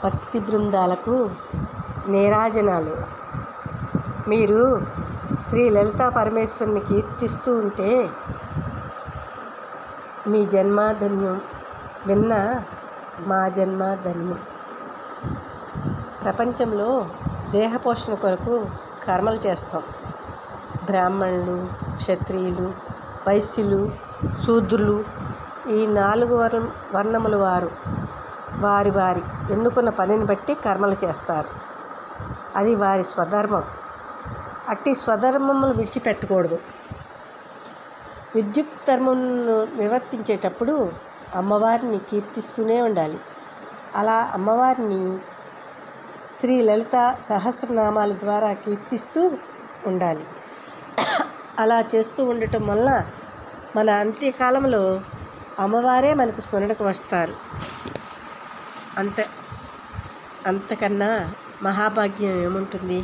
భక్తి బృందాలకు నీరాజనాలు. మీరు శ్రీ లలితా పరమేశ్వరుని కీర్తిస్తూ ఉంటే మీ జన్మధన్యం, విన్న మా జన్మధన్యం. ప్రపంచంలో దేహపోషణ కొరకు కర్మలు చేస్తాం. బ్రాహ్మణులు, క్షత్రియులు, వైశ్యులు, శూద్రులు, ఈ 4 వర్ణముల వారు వారి వారి ఎన్నుకున్న పనిని బట్టి కర్మలు చేస్తారు. అది వారి స్వధర్మం. అట్టి స్వధర్మములు విడిచిపెట్టకూడదు. విద్యుత్ ధర్మమును నిర్వర్తించేటప్పుడు అమ్మవారిని కీర్తిస్తూనే ఉండాలి. అలా అమ్మవారిని శ్రీ లలిత సహస్రనామాల ద్వారా కీర్తిస్తూ ఉండాలి. అలా చేస్తూ ఉండటం వల్ల మన అంత్యకాలంలో అమ్మవారే మనకు స్మరణకు వస్తారు. అంతకన్నా మహాభాగ్యం ఏముంటుంది?